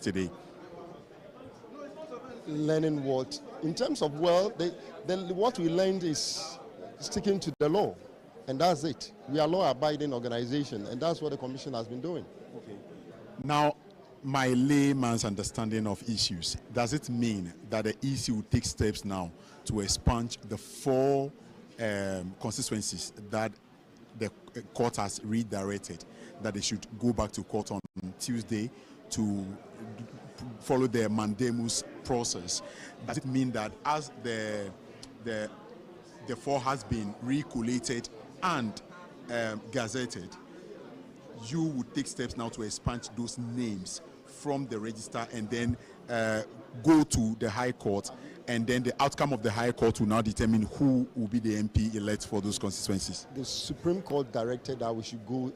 yesterday? Learning what? In terms of, well, what we learned is sticking to the law, and that's it. We are law-abiding organization, and that's what the commission has been doing. Okay. Now, my layman's understanding of issues, does it mean that the EC will take steps now to expunge the 4 constituencies that the court has redirected, that they should go back to court on Tuesday to follow the mandamus process? Does it mean that as the 4 has been recollated and gazetted, you would take steps now to expunge those names from the register and then go to the High Court, and then the outcome of the High Court will now determine who will be the MP elect for those constituencies? The Supreme Court directed that we should go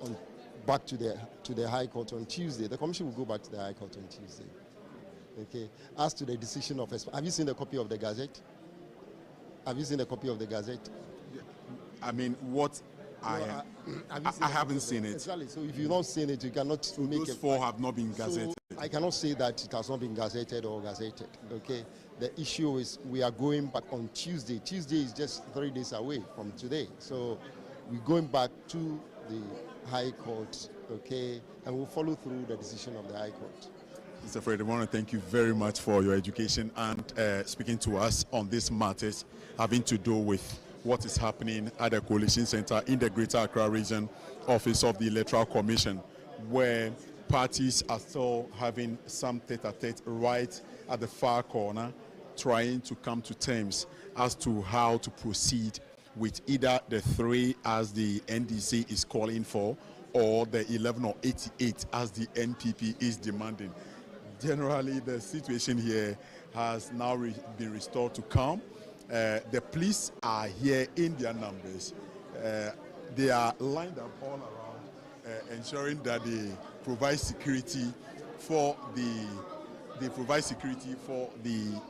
back to the High Court on Tuesday. The commission will go back to the High Court on Tuesday. Okay. As to the decision of, have you seen the copy of the Gazette? Have you seen the copy of the Gazette? I mean, what I haven't seen it. Exactly. So if you've not seen it, you cannot make it. Those 4 have not been gazetted. So I cannot say that it has not been gazetted or gazetted. Okay. The issue is we are going back on Tuesday. Tuesday is just 3 days away from today. So we're going back to the High Court, okay, and we'll follow through the decision of the High Court. Mr. Fred, I want to thank you very much for your education and speaking to us on these matters having to do with what is happening at the Coalition Center in the Greater Accra Region Office of the Electoral Commission, where parties are still having some tete-a-tete right at the far corner, trying to come to terms as to how to proceed with either the 3 as the NDC is calling for, or the 11 or 88 as the NPP is demanding. Generally, the situation here has now been restored to calm. The police are here in their numbers. They are lined up all around, ensuring that they provide security for the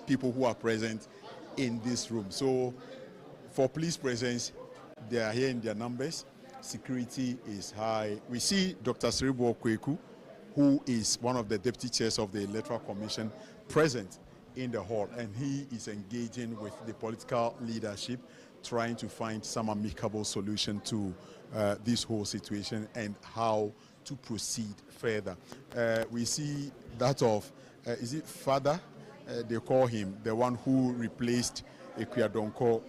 people who are present in this room. So, for police presence, they are here in their numbers. Security is high. We see Dr. Siribo Kweku, who is one of the deputy chairs of the Electoral Commission, present in the hall, and he is engaging with the political leadership, trying to find some amicable solution to this whole situation and how to proceed further. We see that of, is it Father? They call him, the one who replaced Ekuyadonko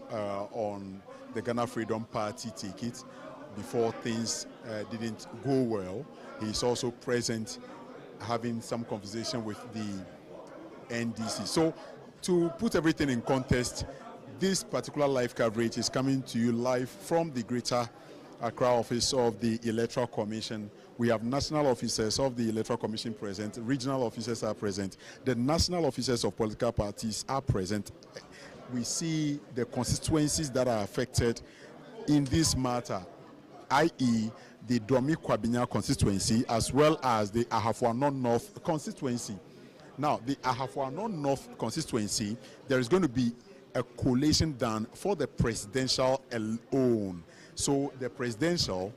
on the Ghana Freedom Party ticket before things didn't go well. He's also present, having some conversation with the NDC. So, to put everything in context, this particular live coverage is coming to you live from the Greater Accra office of the Electoral Commission. We have national officers of the Electoral Commission present, regional officers are present, the national officers of political parties are present. We see the constituencies that are affected in this matter, i.e., the Kwabenya constituency, as well as the Ahafo North constituency. Now, the Ahafo North constituency, there is going to be a collation done for the presidential alone. So the presidential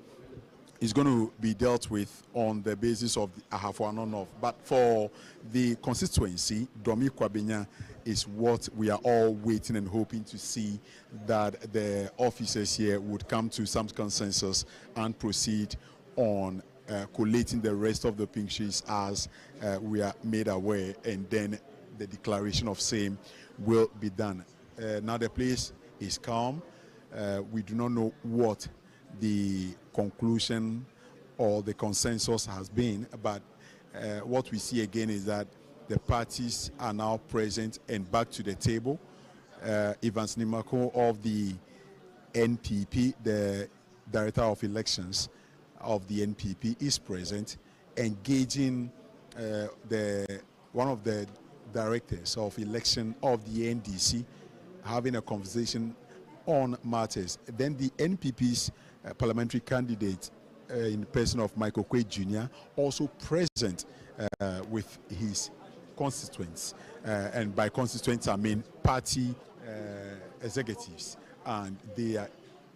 is going to be dealt with on the basis of the Ahafo North. But for the constituency, Kwabenya is what we are all waiting and hoping to see, that the officers here would come to some consensus and proceed on collating the rest of the pink sheets as we are made aware, and then the declaration of same will be done. Now the place is calm. We do not know what the conclusion or the consensus has been, but what we see again is that the parties are now present and back to the table. Evans Nimako of the NPP, the Director of Elections of the NPP, is present, engaging one of the directors of election of the NDC, having a conversation on matters. Then the NPP's parliamentary candidate in the person of Michael Quaid Jr. also present with his constituents, and by constituents I mean party executives, and they are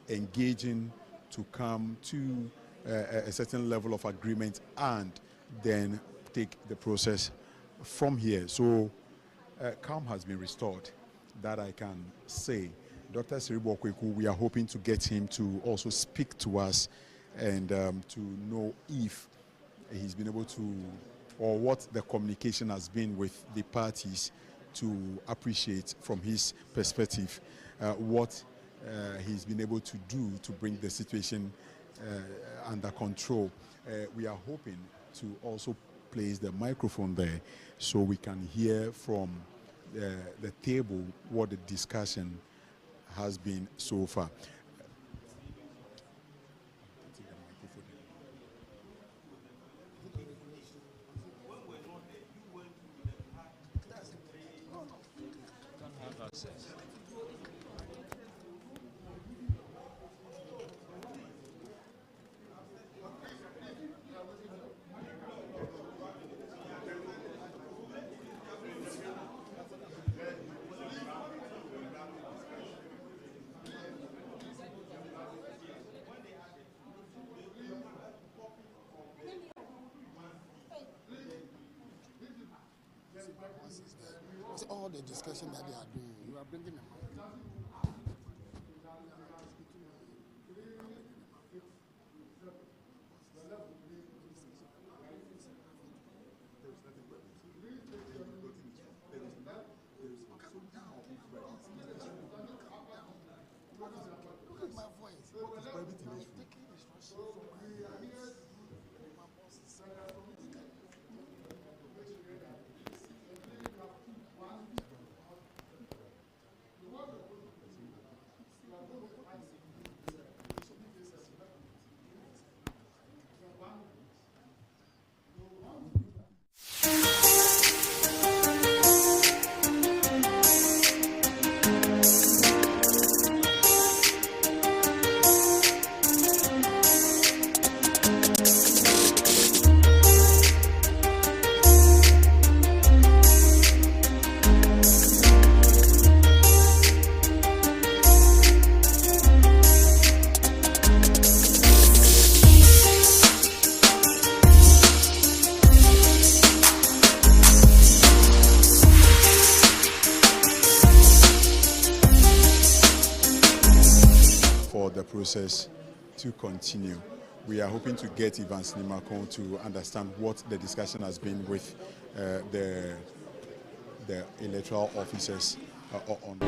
engaging to come to a certain level of agreement and then take the process from here. So calm has been restored, that I can say. Dr. Seribu Okweku, we are hoping to get him to also speak to us and to know if he's been able to, or what the communication has been with the parties, to appreciate from his perspective what he's been able to do to bring the situation under control. We are hoping to also place the microphone there so we can hear from the table what the discussion has been so far. All the discussion that they are doing, you are bringing them out. Look at my voice. Taking instructions from my bosses. The process to continue. We are hoping to get Evans Nimakon to understand what the discussion has been with the electoral officers on.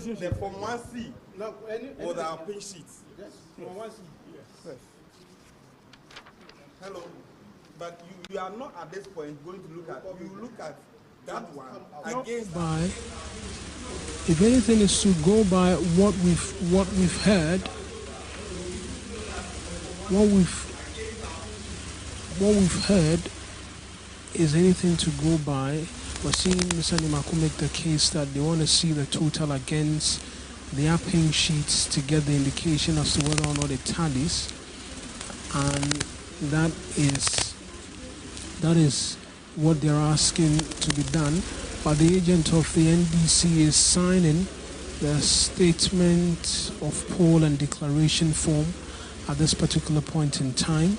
relationship. From 1C. No, Or the pink sheets. Yes, from 1C. Yes. Hello. But you are not at this point going to look at. You look at that one against. By, if anything is to go by what we've heard, what we've heard is anything to go by. We're seeing Mr. Nimaku make the case that they want to see the total against their pink sheets to get the indication as to whether or not it tallies, and that is what they're asking to be done. But the agent of the NDC is signing the statement of poll and declaration form at this particular point in time,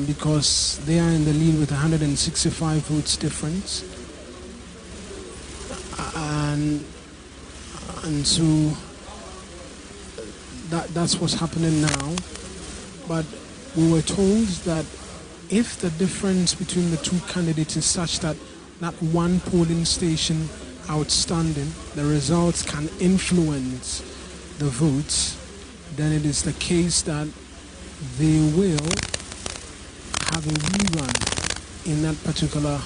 because they are in the lead with 165 votes difference, and so that's what's happening now. But we were told that if the difference between the two candidates is such that one polling station outstanding, the results can influence the votes, then it is the case that they will have a rerun in that particular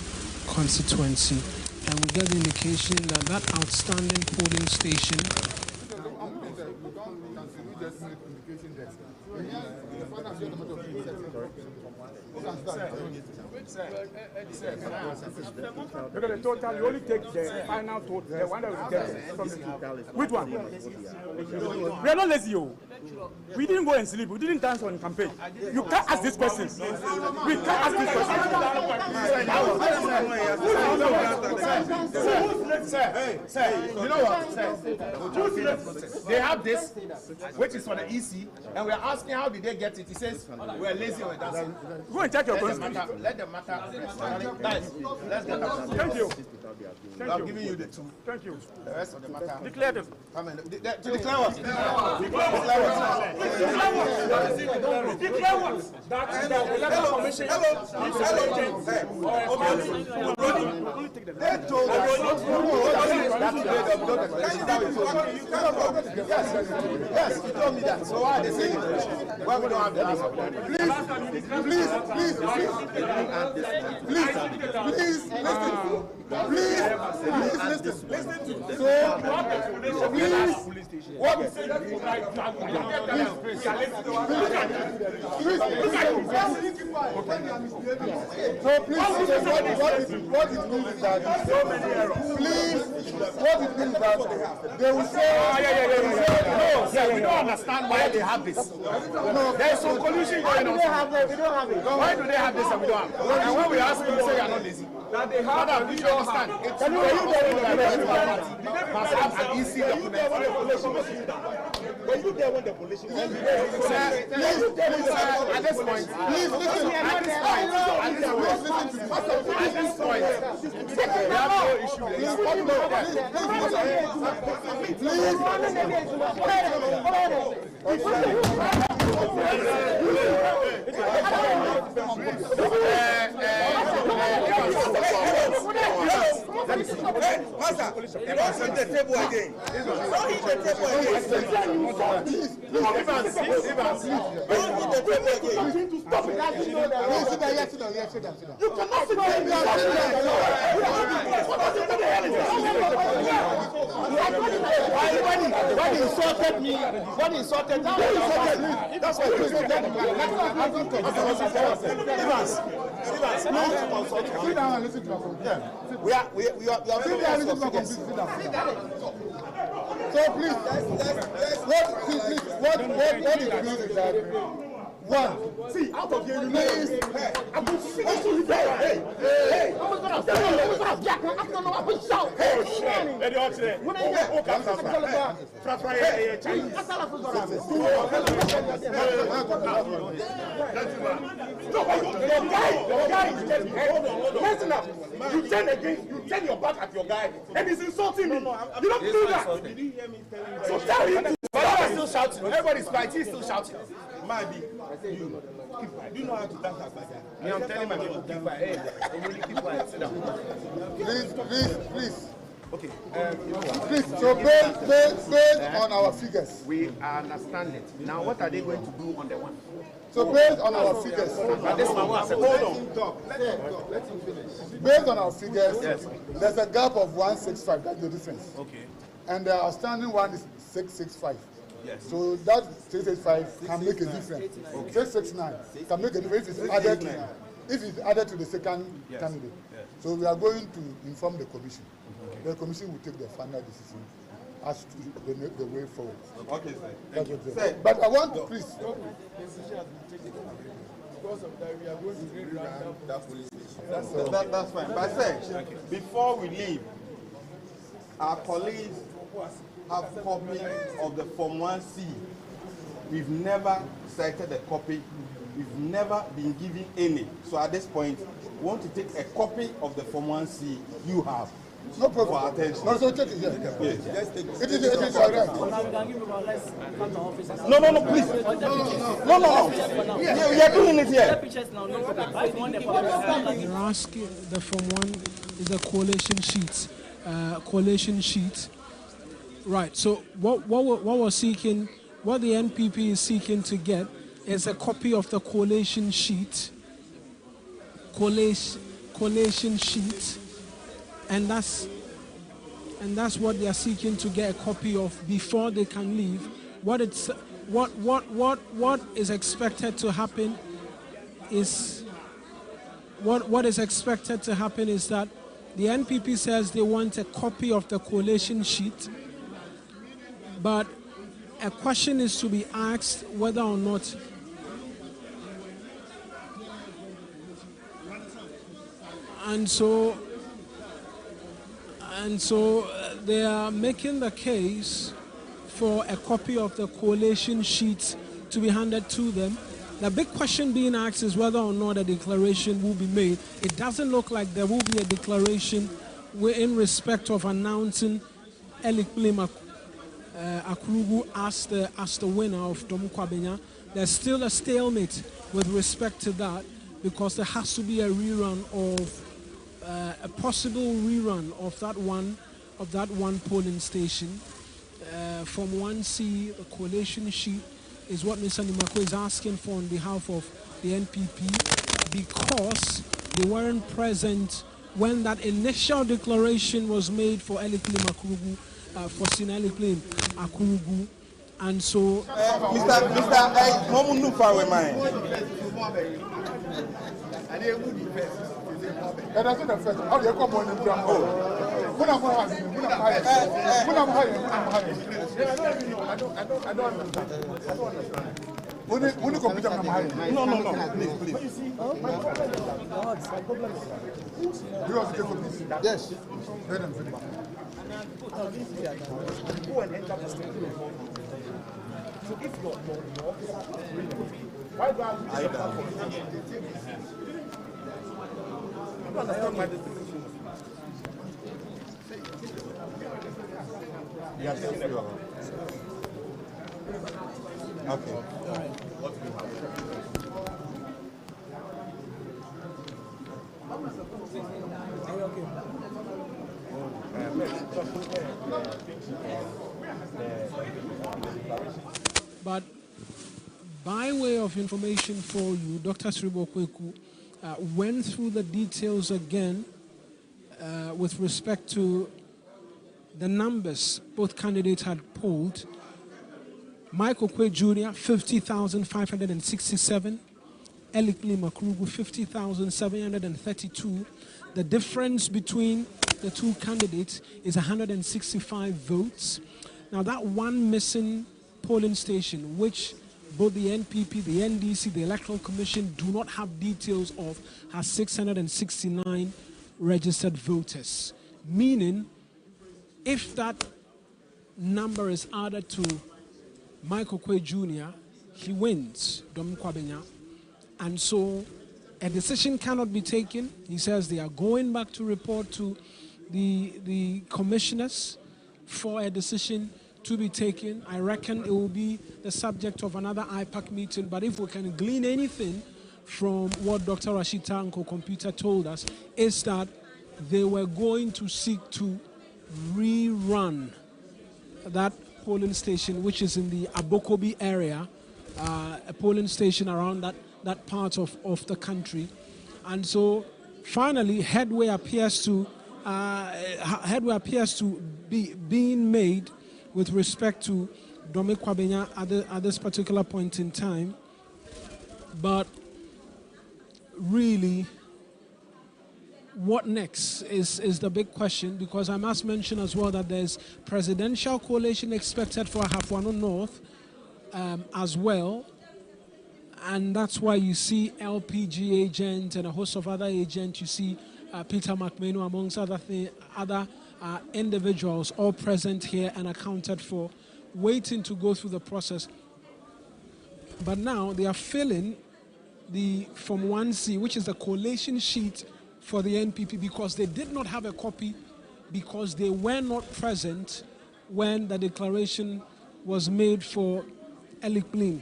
constituency. And we get the indication that that outstanding polling station Look at the total, you only take the final total, the one that will get from the two. Which one? We are not lazy, yo. We didn't go and sleep, we didn't dance on campaign. You can't ask these questions. We can't ask these questions. Sir, you know what? They have this, which is for the EC, and we are asking how did they get it. He says, we are lazy on dancing. Go and check your constitution. Let the matter rest. Guys, let's get that. Thank you. I'm giving you the two. Thank you. The rest of the matter. Declare this. Come in. To declare what? Declare what? That the Electoral Commission. They told Yes, he told me that. So why are they saying it? Why we don't have the answer? What it means is that what it means is that they will say we don't understand why they have this. There's some collusion going on. Why do they have this and we don't have it? And when we ask them, they say we are not lazy. That they have, we don't understand. It's not must have an easy document. Were you there when the police? At this point, we have no issue. Master, you don't set the table again. Don't hit the table again. You cannot sit When he insulted me, that's why he insulted me. sit down and listen to us. We are Sit down and listen to us. Sit down. So please, what it means is that one. See, out of here, you know. I'm going to finish you there. Hey. I'm going to jack. I'm going to shout. Hey, listen up. You turn your back at your guy, and he's insulting me. You don't do that. Did you hear me telling you? So tell him to stop. Still shouting. Everybody's quiet. He's still shouting. Maybe. Do you know how to dance like that? Me, I'm telling my people, keep quiet. Hey, really keep quiet. Sit down. Please. Okay. You know what? Please, so based on our figures. We understand it. Now, what are they going to do on the one? So based on our figures. But this one was hold on. Let him finish. Based on our figures, there's a gap of 165. That's the difference. Okay. And the outstanding one is 665. Yes. So that 665 can make a difference. 669 can make a difference if it's added to the second candidate. Yes. So we are going to inform the commission. The commission will take the final decision as to the way forward. Okay, sir. That's what they say. But I want to please. Because of that, we are going to reroute that police station. That's fine. But sir, before we leave, our colleagues have copy of the Form 1C. We've never cited a copy. We've never been given any. So at this point, we want to take a copy of the Form 1C you have. No problem. For attention. No, so take it here. Yes. It is all right. No, please. No. We are doing it here. You're asking, the Form 1 is a coalition sheet. Right, so what we're seeking, what the NPP is seeking to get is a copy of the coalition sheet, and that's what they are seeking to get a copy of before they can leave. What is expected to happen is that the NPP says they want a copy of the coalition sheet, but a question is to be asked whether or not and so they are making the case for a copy of the coalition sheet to be handed to them. The big question being asked is whether or not a declaration will be made. It doesn't look like there will be a declaration in respect of announcing Kwabenya Akurugu as the winner of Kwabenya. There's still a stalemate with respect to that because there has to be a rerun of a possible rerun of that one polling station. From 1C, the coalition sheet is what Mr. Nimako is asking for on behalf of the NPP because they weren't present when that initial declaration was made for Akurugu, for Sina Akurugu, and so Mr. Momundu That's not first. How do you come on I don't please. Yes. Go and enter the state. So if your why do I I don't understand why this is. Yes, okay. All right. What do we have? But by way of information for you, Dr. Sribo Kweku went through the details again with respect to the numbers both candidates had polled. Michael Kwe Jr., 50,567. Elikli Makrugu, 50,732. The difference between the two candidates is 165 votes. Now that one missing polling station, which both the NPP, the NDC, the Electoral Commission do not have details of, has 669 registered voters. Meaning, if that number is added to Michael Kwe Jr., he wins Kwabenya. And so a decision cannot be taken. He says they are going back to report to the commissioners for a decision to be taken. I reckon it will be the subject of another IPAC meeting, but if we can glean anything from what Dr. Rashid Tanko Computer told us, is that they were going to seek to rerun that polling station, which is in the Abokobi area, a polling station around that part of the country. And so finally headway appears to be being made with respect to Kwabenya at this particular point in time. But really, what next is the big question, because I must mention as well that there's presidential coalition expected for Ahafo North as well, and that's why you see LPG agent and a host of other agents. You see Peter McMahon amongst other individuals all present here and accounted for, waiting to go through the process. But now they are filling the Form 1C, which is the collation sheet for the NPP, because they did not have a copy, because they were not present when the declaration was made for Elikplin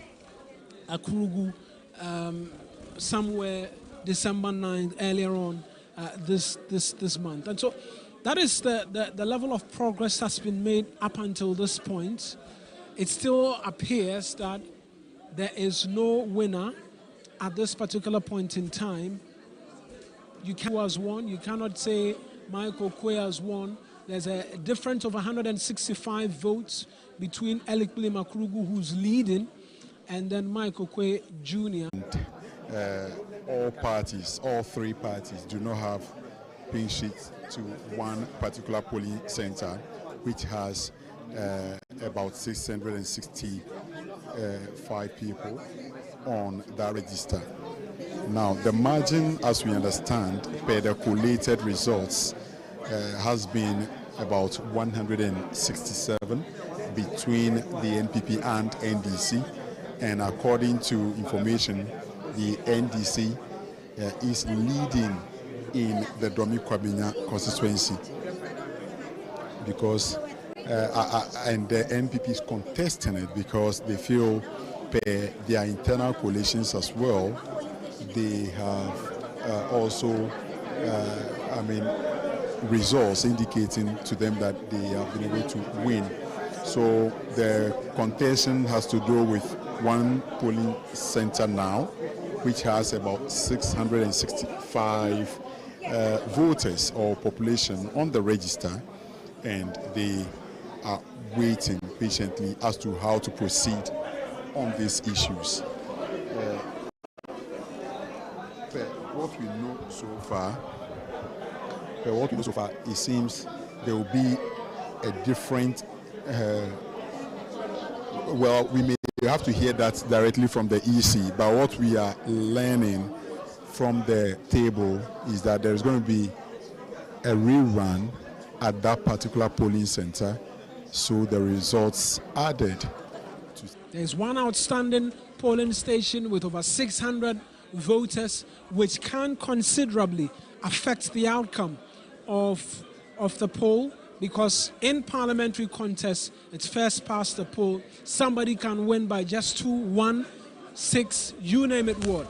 Akurugu somewhere December 9th, earlier on this month. And so that is the level of progress that's been made up until this point. It still appears that there is no winner at this particular point in time. You has won. You cannot say Michael Kwe has won. There's a difference of 165 votes between Elikplin Akurugu, who's leading, and then Michael Kwe Jr. All parties, all three parties, do not have pin sheets to one particular polling center, which has about 665 people on that register. Now, the margin, as we understand, per the collated results, has been about 167 between the NPP and NDC. And according to information, the NDC is leading in the Kwabenya constituency, because and the NPP is contesting it because they feel per their internal coalitions as well, they have also results indicating to them that they have been able to win. So the contention has to do with one polling center now, which has about 665 voters or population on the register, and they are waiting patiently as to how to proceed on these issues. What we know so far, it seems there will be a different. Well, we may have to hear that directly from the EC, but what we are learning from the table is that there is going to be a rerun at that particular polling center, so the results added. There's one outstanding polling station with over 600 voters, which can considerably affect the outcome of the poll, because in parliamentary contests, it's first past the poll. Somebody can win by just 2, 1, 6, you name it what.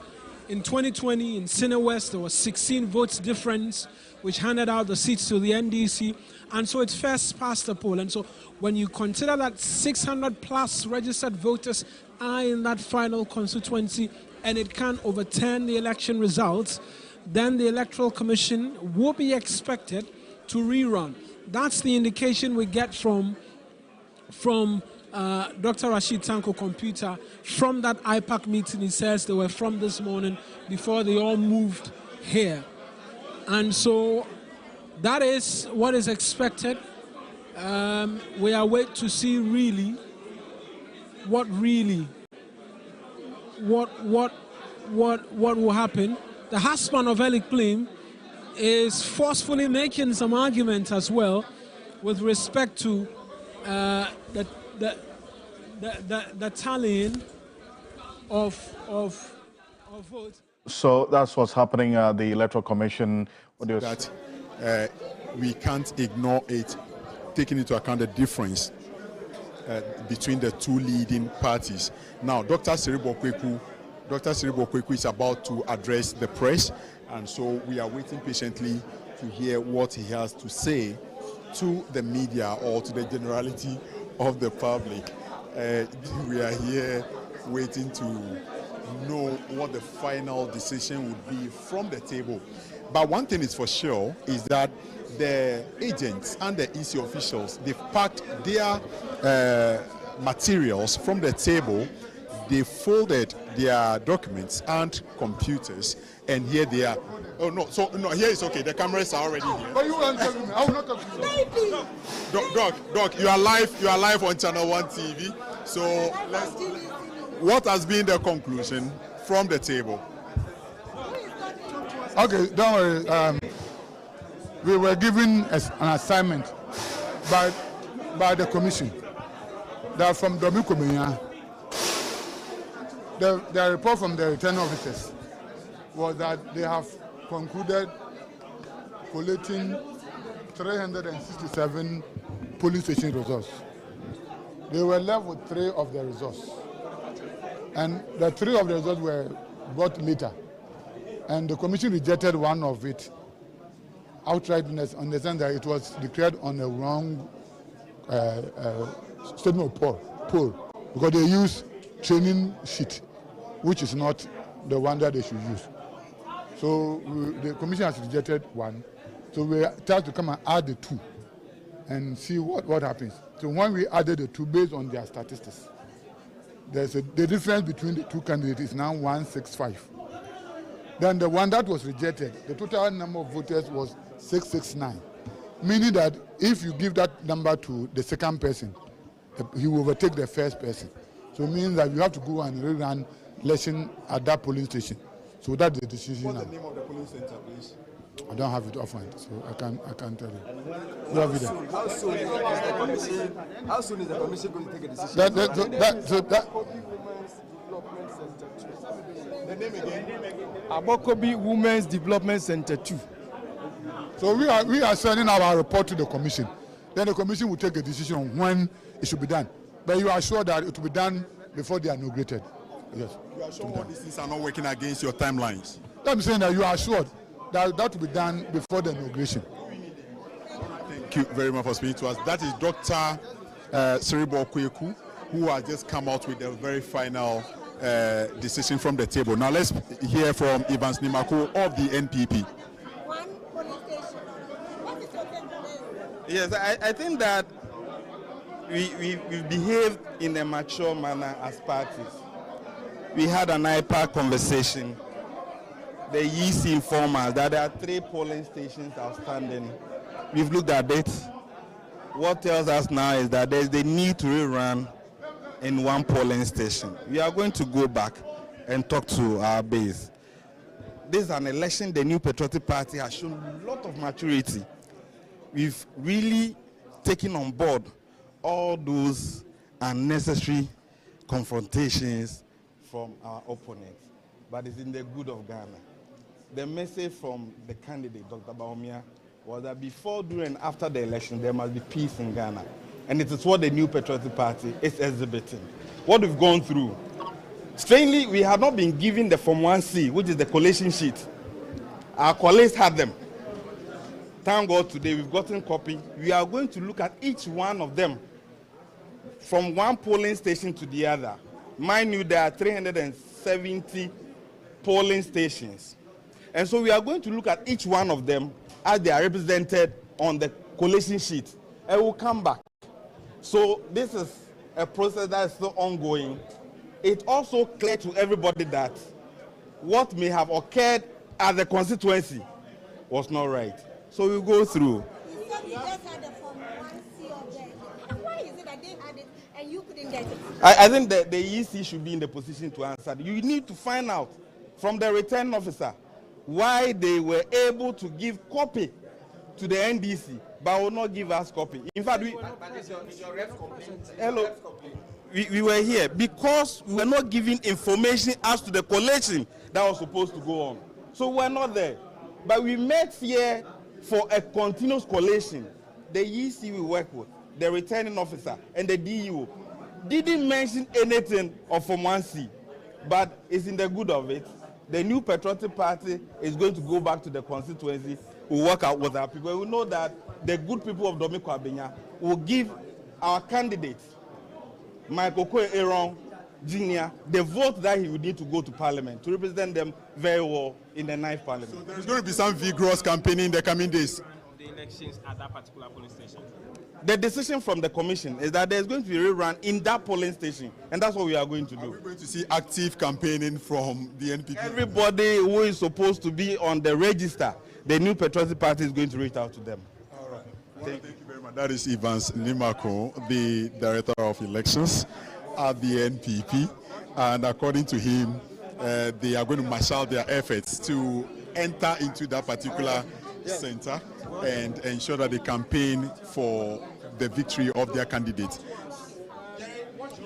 In 2020, in Sine West, there was 16 votes difference, which handed out the seats to the NDC. And so it's first past the poll. And so when you consider that 600 plus registered voters are in that final constituency, and it can overturn the election results, then the Electoral Commission will be expected to rerun. That's the indication we get from Dr. Rashid Tanko Computer from that IPAC meeting. He says they were from this morning before they all moved here. And so that is what is expected. We are waiting to see what will happen. The husband of Elikplin is forcefully making some arguments as well with respect to the tallying of votes. So that's what's happening at the Electoral Commission. That we can't ignore it, taking into account the difference between the two leading parties. Now, Dr. Seribo Kweku is about to address the press, and so we are waiting patiently to hear what he has to say to the media or to the generality of the public. We are here waiting to know what the final decision would be from the table. But one thing is for sure is that the agents and the EC officials, they've packed their materials from the table, they folded their documents and computers, and here they are. Oh no, so no, here it's okay. The cameras are already here. But you won't tell me. I will not talk to you. Doc, you are live on Channel 1 TV. So what has been the conclusion from the table? Okay, don't worry. We were given an assignment by the commission that from Kwabenya, the report from the returning officers was that they have concluded collating 367 police station results. They were left with 3 of the results. And the 3 of the results were brought later. And the commission rejected one of it outrightness on the sense that it was declared on a wrong statement of poll, because they use training sheet, which is not the one that they should use. So the commission has rejected one. So we tried to come and add the 2 and see what happens. So when we added the 2 based on their statistics, the difference between the 2 candidates is now 165. Then the one that was rejected, the total number of voters was 669, meaning that if you give that number to the second person, he will overtake the first person. So it means that you have to go and rerun election at that polling station. So that's the decision. What's the name of the polling center, please? I don't have it offhand, so I can't tell you. You have it there. How soon is the commission going to take a decision? The name again? Abokobi Women's Development Center 2. So we are sending our report to the commission. Then the commission will take a decision on when it should be done. But you are sure that it will be done before they are inaugurated? Yes. You are sure all these things are not working against your timelines? I'm saying that you are sure that will be done before the inauguration. Thank you very much for speaking to us. That is Dr. Kweku, who has just come out with a very final decision from the table. Now let's hear from Evans Nimako of the NPP. Yes, I think that we behaved in a mature manner as parties. We had an IPAC conversation. The EC informed us that there are 3 polling stations outstanding. We've looked at it. What tells us now is that there's the need to rerun in 1 polling station. We are going to go back and talk to our base. This is an election the New Patriotic Party has shown a lot of maturity. We've really taken on board all those unnecessary confrontations from our opponents, but it's in the good of Ghana. The message from the candidate, Dr. Kwabenya, was that before, during, and after the election, there must be peace in Ghana. And it is what the New Patriotic Party is exhibiting. What we've gone through. Strangely, we have not been given the Form 1C, which is the collation sheet. Our colleagues had them. Thank God today we've gotten copy. We are going to look at each one of them from 1 polling station to the other. Mind you, there are 370 polling stations. And so we are going to look at each one of them as they are represented on the collation sheet. And we'll come back. So this is a process that is still ongoing. It's also clear to everybody that what may have occurred at the constituency was not right. So we'll go through. You said you just had the Form 1C of them. Why is it that they had it and you couldn't get it? I think that the EC should be in the position to answer. You need to find out from the returning officer why they were able to give copy to the NDC, but will not give us copy. In fact, we were here because we were not giving information as to the collation that was supposed to go on. So we're not there. But we met here for a continuous collation. The EC we work with, the returning officer, and the DEO didn't mention anything of Form 1C, but it's in the good of it. the new Patriotic Party is going to go back to the constituency, we'll work out with our people. We know that the good people of Domi Kwabenya will give our candidate, Michael Aaron Jr., the vote that he would need to go to Parliament to represent them very well in the 9th Parliament. So there's going to be some vigorous campaigning in the coming days. The elections at that particular polling station. The decision from the commission is that there's going to be a rerun in that polling station, and that's what we are going to do. Are we going to see active campaigning from the NPP? Everybody who is supposed to be on the register, the new Patriotic Party is going to reach out to them. All right. Thank you very much. That is Evans Nimako, the Director of Elections at the NPP, and according to him, they are going to marshal their efforts to enter into that particular center and ensure that they campaign for the victory of their candidate.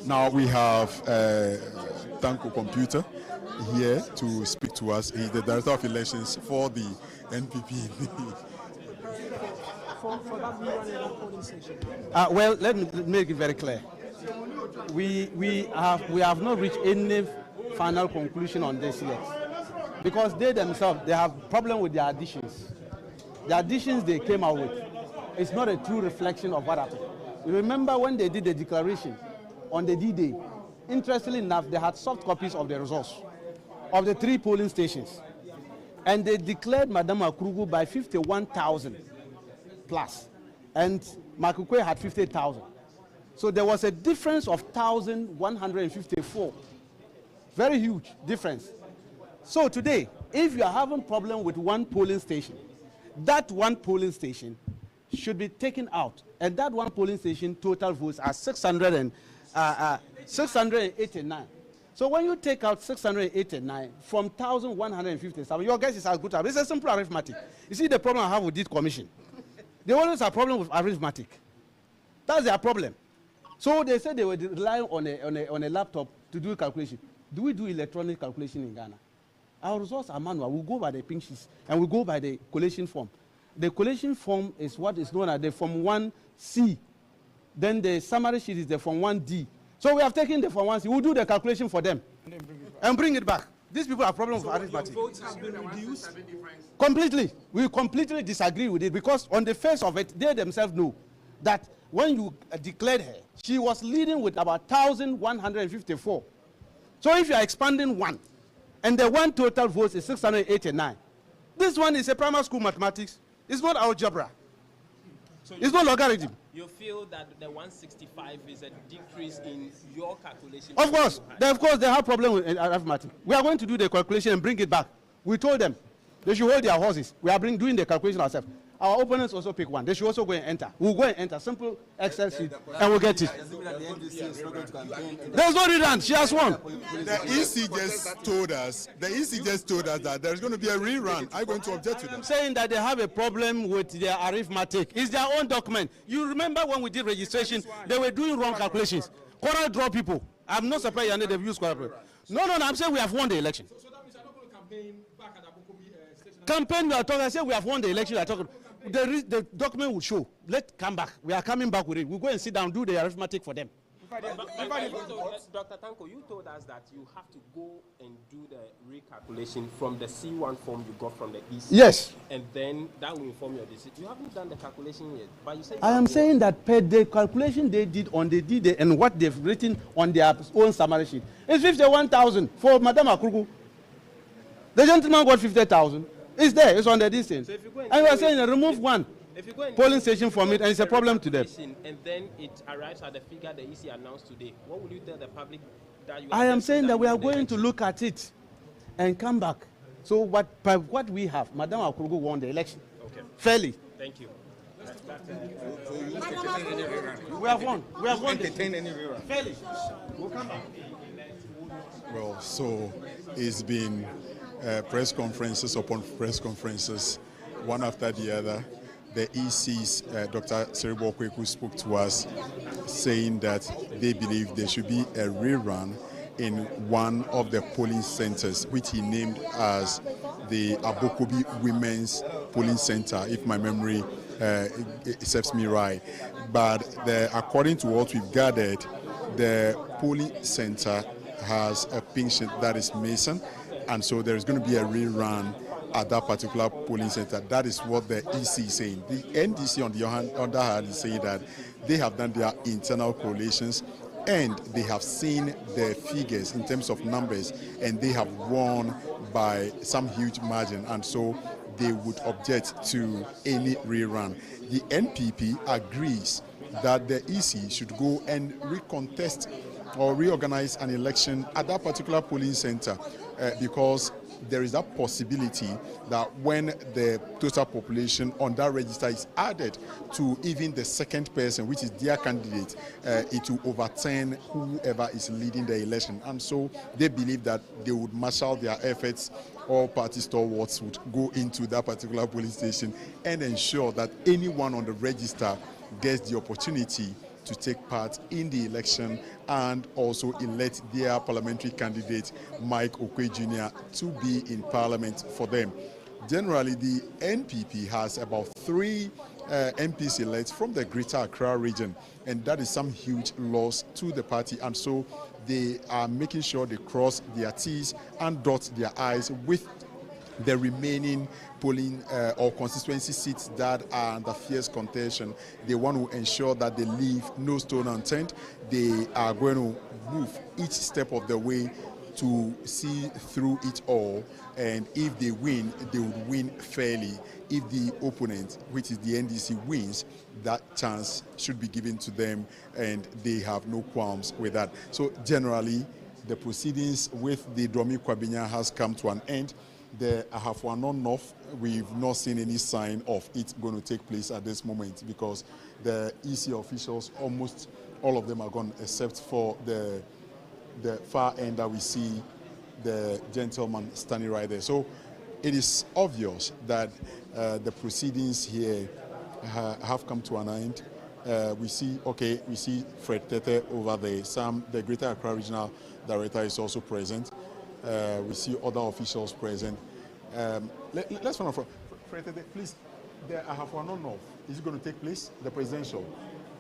Now we have Tanko Computer here to speak to us. He's the Director of Elections for the NPP. Well, let me make it very clear. We have not reached any final conclusion on this yet, because they themselves, they have problem with their additions. The additions they came out with, it's not a true reflection of what happened. You remember when they did the declaration on the D-Day, interestingly enough, they had soft copies of the results of the 3 polling stations, and they declared Madam Akrugu by 51,000 plus, and Makukwe had 50,000. So there was a difference of 1,154. Very huge difference. So today, if you are having problem with one polling station, that one polling station should be taken out, and that one polling station total votes are 689. So when you take out 689 from 1,157, your guess is as good as. It's a simple arithmetic. You see the problem I have with this commission. They always have problem with arithmetic. That's their problem. So they said they were relying on a laptop to do calculation. Do we do electronic calculation in Ghana? Our results are manual. We go by the pink sheets and we go by the collation form. The collation form is what is known as the Form 1C. Then the summary sheet is the Form 1D. So we have taken the Form 1C. We'll do the calculation for them and bring it back. These people have problems with arithmetic. Votes have been reduced? Completely. We completely disagree with it, because on the face of it, they themselves know that when you declared her, she was leading with about 1,154. So if you are expanding one, and the one total votes is 689, this one is a primary school mathematics. It's not algebra. So it's not logarithm. You feel that the 165 is a decrease in your calculation? Of course. They have problem with arithmetic. We are going to do the calculation and bring it back. We told them they should hold their horses. We are doing the calculation ourselves. Our opponents also pick one. They should also go and enter. We'll go and enter. Simple Excel sheet, and we'll get it. There's no rerun. She has won. The EC just told us that there's going to be a rerun. I'm going to object to them. I'm saying that they have a problem with their arithmetic. It's their own document. You remember when we did registration, they were doing wrong calculations. Corral draw people. I'm not surprised they've used corral. No, I'm saying we have won the election. So that means I'm not going to campaign back at Abukobi station? Campaign, we are talking. I say we have won the election. We are talking. The document will show. Let's come back. We are coming back with it. We'll go and sit down, do the arithmetic for them. Dr. Tanko, you told us that you have to go and do the recalculation from the C1 form you got from the EC. Yes. And then that will inform your decision. You haven't done the calculation yet, but you said I am saying that per the calculation they did on the D-Day and what they've written on their own summary sheet, it's 51,000 for Madam Akrugu. The gentleman got 50,000. It's there. It's on the distance. So and we are saying remove one polling station from it, and it's a problem to them. And then it arrives at the figure the EC announced today. What will you tell the public that you? I am saying that we are going to look at it and come back. So what we have, Madam Akrugu won the election. Okay. Fairly. Thank you. We have won. We have won. Fairly. We'll come back. Well, so it's been press conferences upon press conferences, one after the other. The EC's Dr. Seribo Kweku spoke to us saying that they believe there should be a rerun in one of the polling centers, which he named as the Abokobi Women's Polling Center, if my memory serves me right. But according to what we've gathered, the polling center has a pink sheet that is Mason, and so there is going to be a rerun at that particular polling center. That is what the EC is saying. The NDC, on the other hand, is saying that they have done their internal collations and they have seen the figures in terms of numbers, and they have won by some huge margin, and so they would object to any rerun. The NPP agrees that the EC should go and recontest or reorganize an election at that particular polling center because there is that possibility that when the total population on that register is added to even the second person, which is their candidate, it will overturn whoever is leading the election. And so they believe that they would marshal their efforts. All party stalwarts would go into that particular polling station and ensure that anyone on the register gets the opportunity to take part in the election and also elect their parliamentary candidate, Mike Okwe Jr., to be in parliament for them. Generally, the NPP has about 3 MPs elected from the Greater Accra region, and that is some huge loss to the party, and so they are making sure they cross their T's and dot their I's with the remaining polling or constituency seats that are under fierce contention. They want to ensure that they leave no stone unturned. They are going to move each step of the way to see through it all, and if they win, they would win fairly. If the opponent, which is the NDC, wins, that chance should be given to them, and they have no qualms with that. So generally, the proceedings with the Dromi Kwabenya has come to an end. The Ahafo North, we've not seen any sign of it going to take place at this moment because the EC officials, almost all of them are gone except for the far end that we see the gentleman standing right there. So it is obvious that the proceedings here have come to an end. We see Fred Tete over there. The Greater Accra Regional Director is also present. We see other officials present. Let's find out. Fred Tete, please, the Ahafo North, is it going to take place, the presidential?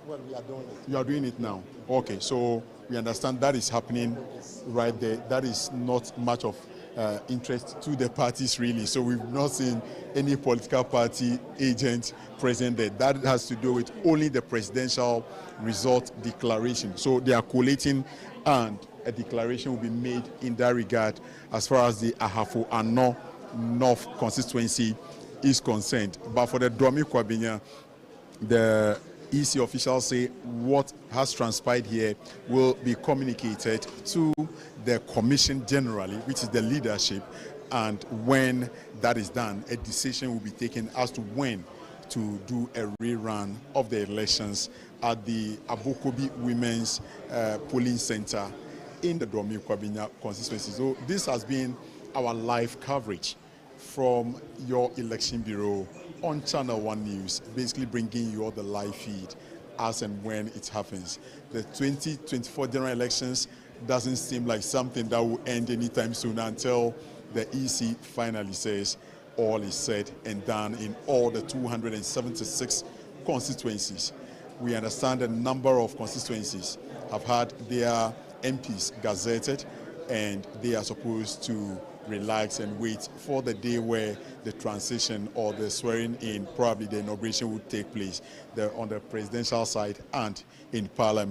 Well, we are doing it. You are doing it now. Okay, so we understand that is happening right there. That is not much of interest to the parties, really. So we've not seen any political party agent present there. That has to do with only the presidential result declaration. So they are collating, and a declaration will be made in that regard as far as the Ahafo Ano North constituency is concerned. But for the Dromi Kwabenya, the EC officials say what has transpired here will be communicated to the commission generally, which is the leadership, and when that is done, a decision will be taken as to when to do a rerun of the elections at the Abokobi Women's Polling Center in the Dromi Kwabenya constituency. So this has been our live coverage from your election bureau on Channel 1 News, basically bringing you all the live feed as and when it happens. The 2024 general elections doesn't seem like something that will end anytime soon until the EC finally says all is said and done in all the 276 constituencies. We understand a number of constituencies have had their MPs gazetted, and they are supposed to relax and wait for the day where the transition or the swearing in, probably the inauguration, would take place on the presidential side and in Parliament.